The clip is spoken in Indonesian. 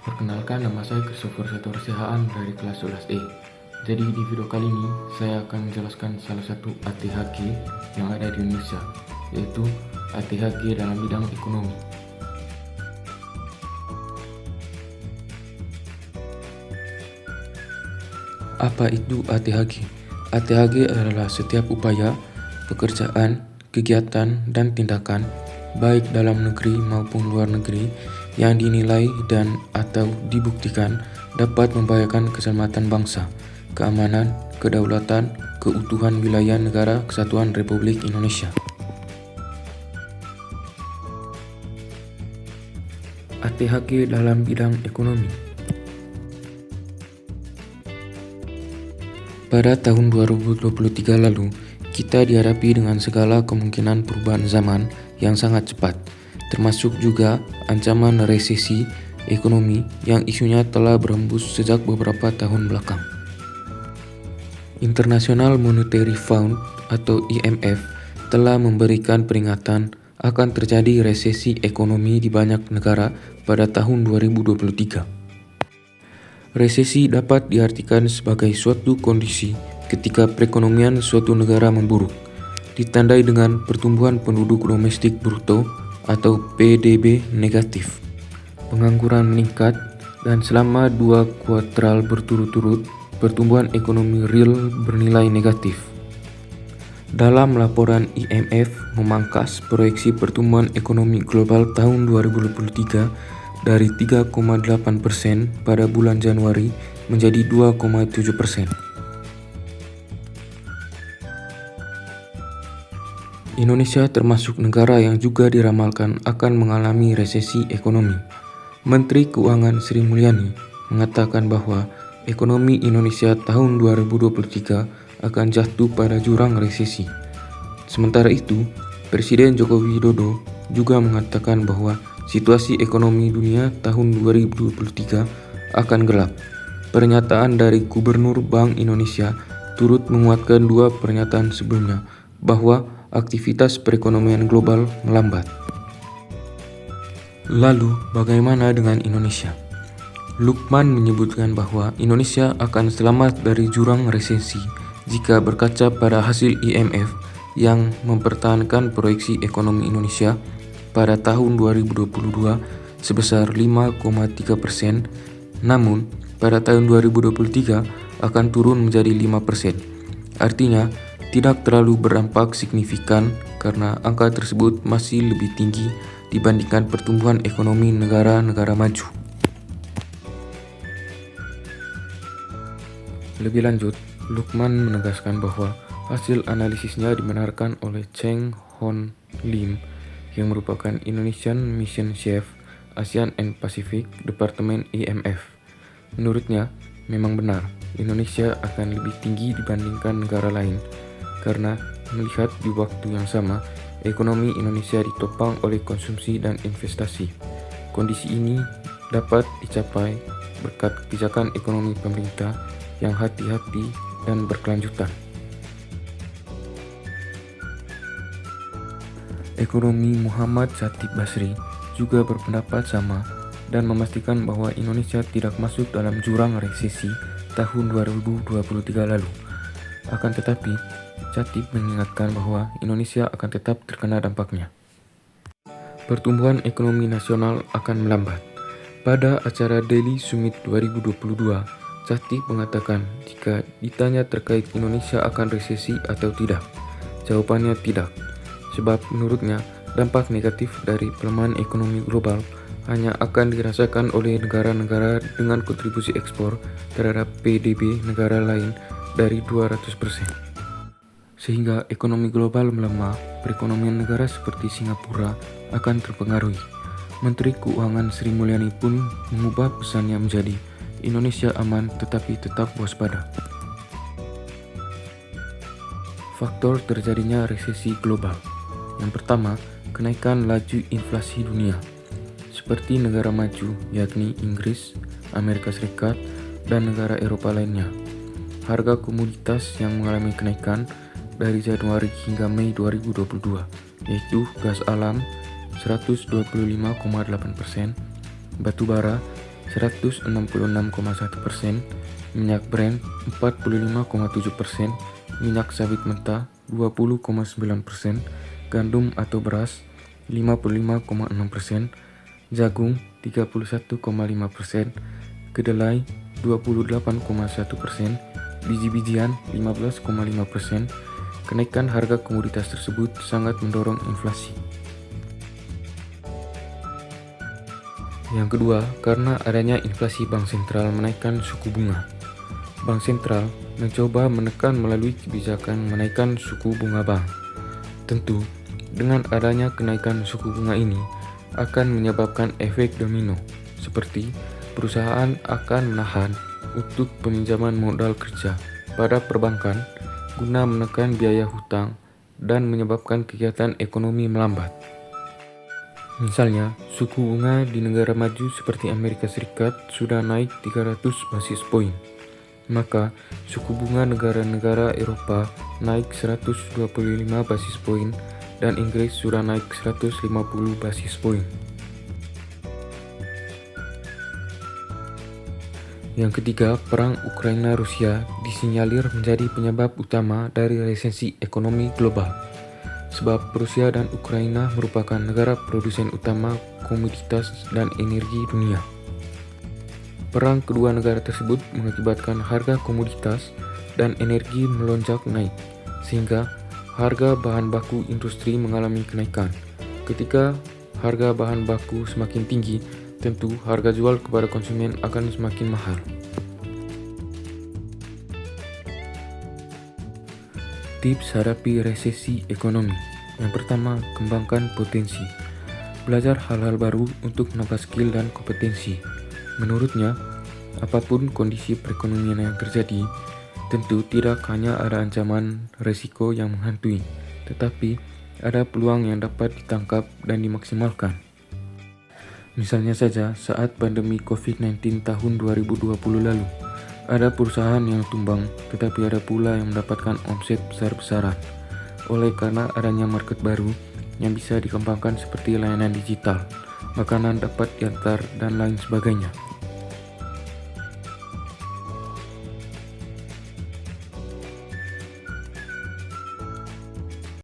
Perkenalkan, nama saya Christopher Sator Sihaan dari kelas 11E. Jadi di video kali ini saya akan menjelaskan salah satu ATHG yang ada di Indonesia, yaitu ATHG dalam bidang ekonomi. Apa itu ATHG? ATHG adalah setiap upaya, pekerjaan, kegiatan, dan tindakan baik dalam negeri maupun luar negeri yang dinilai dan atau dibuktikan dapat membahayakan keselamatan bangsa, keamanan, kedaulatan, keutuhan wilayah negara Kesatuan Republik Indonesia. ATHG dalam bidang ekonomi. Pada tahun 2023 lalu, kita dihadapi dengan segala kemungkinan perubahan zaman yang sangat cepat, termasuk juga ancaman resesi ekonomi yang isunya telah berhembus sejak beberapa tahun belakang. International Monetary Fund atau IMF telah memberikan peringatan akan terjadi resesi ekonomi di banyak negara pada tahun 2023. Resesi dapat diartikan sebagai suatu kondisi ketika perekonomian suatu negara memburuk, ditandai dengan pertumbuhan penduduk domestik bruto atau PDB negatif, pengangguran meningkat, dan selama 2 kuartal berturut-turut pertumbuhan ekonomi real bernilai negatif. Dalam laporan IMF memangkas proyeksi pertumbuhan ekonomi global tahun 2023 dari 3,8% pada bulan Januari menjadi 2,7%. Indonesia termasuk negara yang juga diramalkan akan mengalami resesi ekonomi. Menteri Keuangan Sri Mulyani mengatakan bahwa ekonomi Indonesia tahun 2023 akan jatuh pada jurang resesi. Sementara itu, Presiden Joko Widodo juga mengatakan bahwa situasi ekonomi dunia tahun 2023 akan gelap. Pernyataan dari Gubernur Bank Indonesia turut menguatkan 2 pernyataan sebelumnya bahwa aktivitas perekonomian global melambat. Lalu, bagaimana dengan Indonesia? Lukman menyebutkan bahwa Indonesia akan selamat dari jurang resesi jika berkaca pada hasil IMF yang mempertahankan proyeksi ekonomi Indonesia pada tahun 2022 sebesar 5,3%, namun pada tahun 2023 akan turun menjadi 5%. Artinya, tidak terlalu berdampak signifikan karena angka tersebut masih lebih tinggi dibandingkan pertumbuhan ekonomi negara-negara maju. Lebih lanjut, Lukman menegaskan bahwa hasil analisisnya dibenarkan oleh Cheng Hon Lim yang merupakan Indonesian Mission Chief ASEAN and Pacific Departemen IMF. Menurutnya, memang benar Indonesia akan lebih tinggi dibandingkan negara lain karena melihat di waktu yang sama ekonomi Indonesia ditopang oleh konsumsi dan investasi. Kondisi ini dapat dicapai berkat kebijakan ekonomi pemerintah yang hati-hati dan berkelanjutan. Ekonomi Muhammad Chatib Basri juga berpendapat sama dan memastikan bahwa Indonesia tidak masuk dalam jurang resesi tahun 2023 lalu. Akan tetapi, Chatib mengingatkan bahwa Indonesia akan tetap terkena dampaknya. Pertumbuhan ekonomi nasional akan melambat. Pada acara Delhi Summit 2022, Chatib mengatakan jika ditanya terkait Indonesia akan resesi atau tidak, jawabannya tidak. Sebab menurutnya dampak negatif dari pelemahan ekonomi global hanya akan dirasakan oleh negara-negara dengan kontribusi ekspor terhadap PDB negara lain dari 200%. Sehingga ekonomi global melemah, perekonomian negara seperti Singapura akan terpengaruhi. Menteri Keuangan Sri Mulyani pun mengubah pesannya menjadi Indonesia aman tetapi tetap waspada. Faktor terjadinya resesi global. Yang pertama, kenaikan laju inflasi dunia. Seperti negara maju, yakni Inggris, Amerika Serikat, dan negara Eropa lainnya. Harga komoditas yang mengalami kenaikan dari Januari hingga Mei 2022, yaitu gas alam 125,8%, batu bara 166,1%, minyak Brent 45,7%, minyak sawit mentah 20,9%, gandum atau beras 55,6%, jagung 31,5%, kedelai 28,1%, biji-bijian 15,5%. Kenaikan harga komoditas tersebut sangat mendorong inflasi. Yang kedua, karena adanya inflasi, Bank Sentral menaikkan suku bunga. Bank Sentral mencoba menekan melalui kebijakan menaikkan suku bunga bank. Tentu, dengan adanya kenaikan suku bunga ini akan menyebabkan efek domino, seperti perusahaan akan menahan untuk peminjaman modal kerja pada perbankan guna menekan biaya hutang dan menyebabkan kegiatan ekonomi melambat. Misalnya, suku bunga di negara maju seperti Amerika Serikat sudah naik 300 basis poin. Maka, suku bunga negara-negara Eropa naik 125 basis poin dan Inggris sudah naik 150 basis poin. Yang ketiga, perang Ukraina-Rusia disinyalir menjadi penyebab utama dari resesi ekonomi global. Sebab Rusia dan Ukraina merupakan negara produsen utama komoditas dan energi dunia. Perang kedua negara tersebut mengakibatkan harga komoditas dan energi melonjak naik, sehingga harga bahan baku industri mengalami kenaikan. Ketika harga bahan baku semakin tinggi, tentu harga jual kepada konsumen akan semakin mahal. Tips hadapi resesi ekonomi. Yang pertama, kembangkan potensi. Belajar hal-hal baru untuk menambah skill dan kompetensi. Menurutnya, apapun kondisi perekonomian yang terjadi, tentu tidak hanya ada ancaman resiko yang menghantui, tetapi ada peluang yang dapat ditangkap dan dimaksimalkan. Misalnya saja saat pandemi COVID-19 tahun 2020 lalu, ada perusahaan yang tumbang, tetapi ada pula yang mendapatkan omset besar-besaran. Oleh karena adanya market baru yang bisa dikembangkan seperti layanan digital, makanan dapat diantar, dan lain sebagainya.